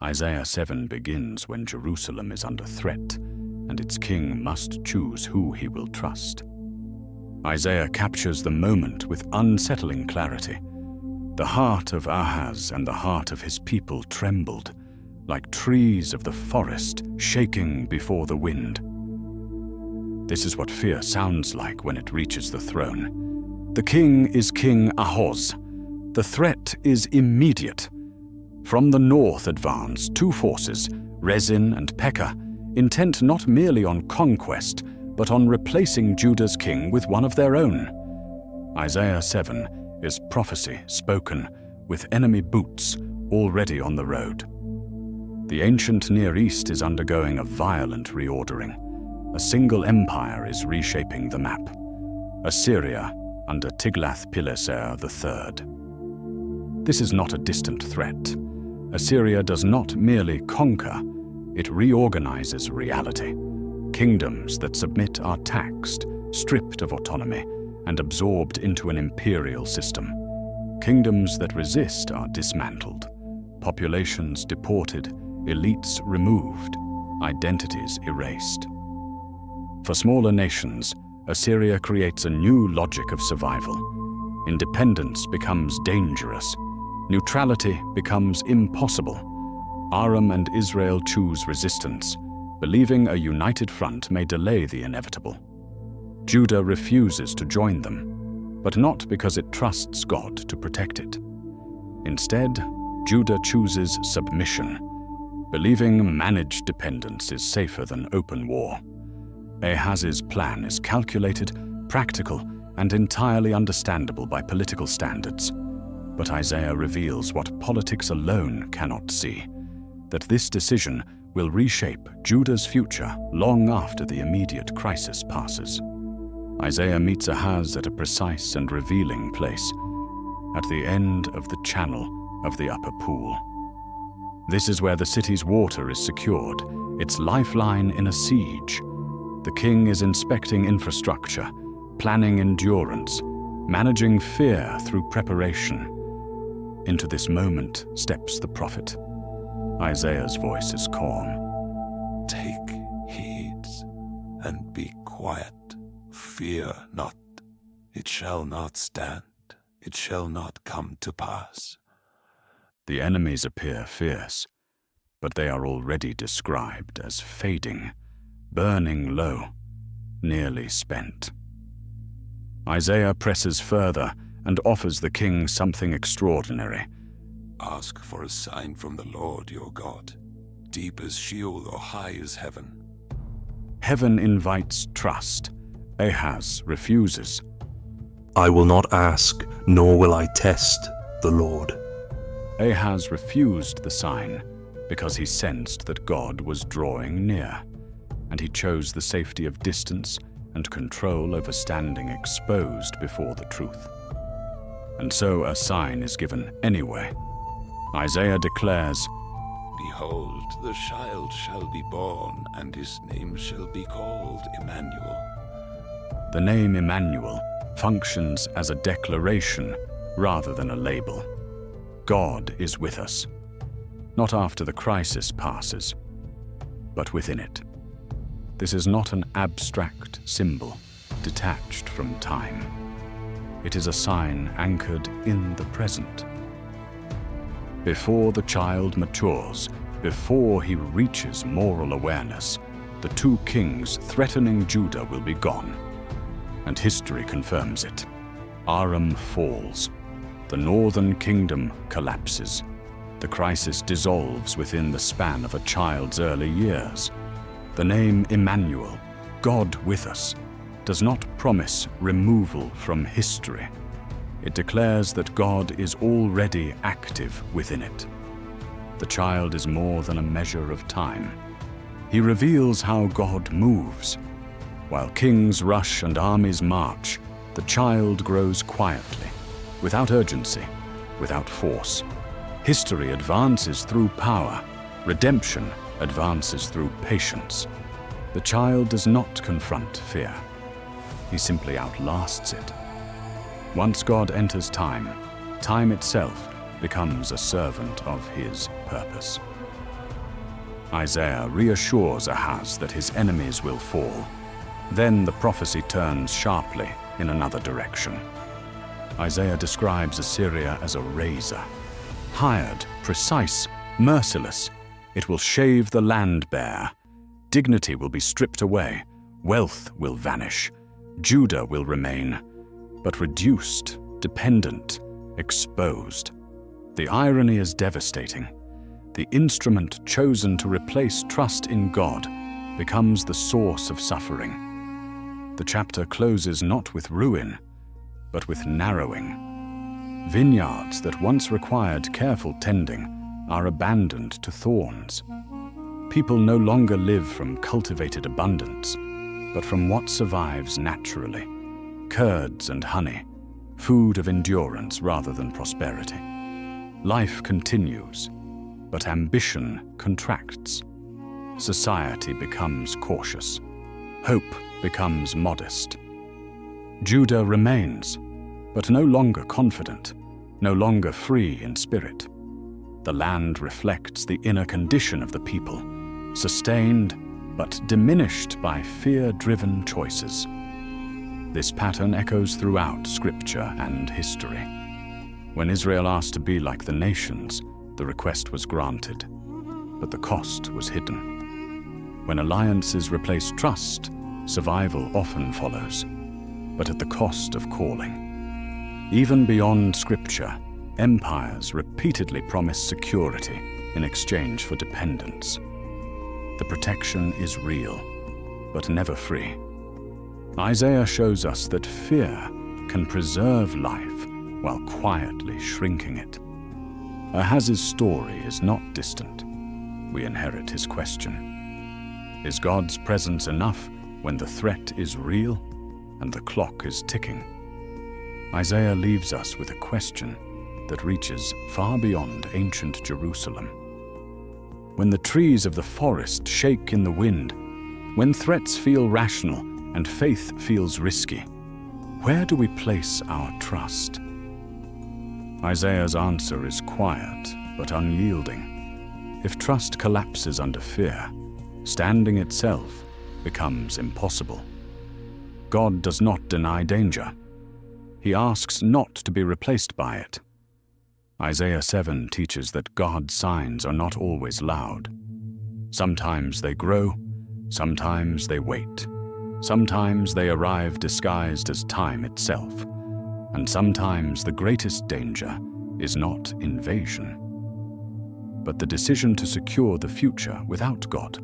Isaiah 7 begins when Jerusalem is under threat, and its king must choose who he will trust. Isaiah captures the moment with unsettling clarity. The heart of Ahaz and the heart of his people trembled, like trees of the forest shaking before the wind. This is what fear sounds like when it reaches the throne. The king is King Ahaz. The threat is immediate. From the north advance two forces, Rezin and Pekah, intent not merely on conquest, but on replacing Judah's king with one of their own. Isaiah 7 is prophecy spoken with enemy boots already on the road. The ancient Near East is undergoing a violent reordering. A single empire is reshaping the map. Assyria under Tiglath-Pileser III. This is not a distant threat. Assyria does not merely conquer, it reorganizes reality. Kingdoms that submit are taxed, stripped of autonomy, and absorbed into an imperial system. Kingdoms that resist are dismantled. Populations deported, elites removed, identities erased. For smaller nations, Assyria creates a new logic of survival. Independence becomes dangerous. Neutrality becomes impossible. Aram and Israel choose resistance, believing a united front may delay the inevitable. Judah refuses to join them, but not because it trusts God to protect it. Instead, Judah chooses submission, believing managed dependence is safer than open war. Ahaz's plan is calculated, practical, and entirely understandable by political standards. But Isaiah reveals what politics alone cannot see, that this decision will reshape Judah's future long after the immediate crisis passes. Isaiah meets Ahaz at a precise and revealing place, at the end of the channel of the upper pool. This is where the city's water is secured, its lifeline in a siege. The king is inspecting infrastructure, planning endurance, managing fear through preparation. Into this moment steps the prophet. Isaiah's voice is calm. Take heed and be quiet. Fear not. It shall not stand. It shall not come to pass. The enemies appear fierce, but they are already described as fading, burning low, nearly spent. Isaiah presses further and offers the king something extraordinary. Ask for a sign from the Lord your God, deep as Sheol or high as heaven. Heaven invites trust. Ahaz refuses. I will not ask, nor will I test the Lord. Ahaz refused the sign because he sensed that God was drawing near, and he chose the safety of distance and control over standing exposed before the truth. And so a sign is given anyway. Isaiah declares, Behold, the child shall be born, and his name shall be called Emmanuel. The name Emmanuel functions as a declaration rather than a label. God is with us, not after the crisis passes, but within it. This is not an abstract symbol detached from time. It is a sign anchored in the present. Before the child matures, before he reaches moral awareness, the two kings threatening Judah will be gone. And history confirms it. Aram falls. The northern kingdom collapses. The crisis dissolves within the span of a child's early years. The name Emmanuel, God with us, does not promise removal from history. It declares that God is already active within it. The child is more than a measure of time. He reveals how God moves. While kings rush and armies march, the child grows quietly, without urgency, without force. History advances through power. Redemption advances through patience. The child does not confront fear. He simply outlasts it. Once God enters time, time itself becomes a servant of his purpose. Isaiah reassures Ahaz that his enemies will fall. Then the prophecy turns sharply in another direction. Isaiah describes Assyria as a razor. Hired, precise, merciless, it will shave the land bare. Dignity will be stripped away. Wealth will vanish. Judah will remain, but reduced, dependent, exposed. The irony is devastating. The instrument chosen to replace trust in God becomes the source of suffering. The chapter closes not with ruin, but with narrowing. Vineyards that once required careful tending are abandoned to thorns. People no longer live from cultivated abundance, but from what survives naturally. Curds and honey, food of endurance rather than prosperity. Life continues, but ambition contracts. Society becomes cautious. Hope becomes modest. Judah remains, but no longer confident, no longer free in spirit. The land reflects the inner condition of the people, sustained but diminished by fear-driven choices. This pattern echoes throughout Scripture and history. When Israel asked to be like the nations, the request was granted, but the cost was hidden. When alliances replace trust, survival often follows, but at the cost of calling. Even beyond Scripture, empires repeatedly promise security in exchange for dependence. The protection is real, but never free. Isaiah shows us that fear can preserve life while quietly shrinking it. Ahaz's story is not distant. We inherit his question. Is God's presence enough when the threat is real and the clock is ticking? Isaiah leaves us with a question that reaches far beyond ancient Jerusalem. When the trees of the forest shake in the wind, when threats feel rational and faith feels risky, where do we place our trust? Isaiah's answer is quiet but unyielding. If trust collapses under fear, standing itself becomes impossible. God does not deny danger. He asks not to be replaced by it. Isaiah 7 teaches that God's signs are not always loud. Sometimes they grow, sometimes they wait. Sometimes they arrive disguised as time itself, and sometimes the greatest danger is not invasion, but the decision to secure the future without God.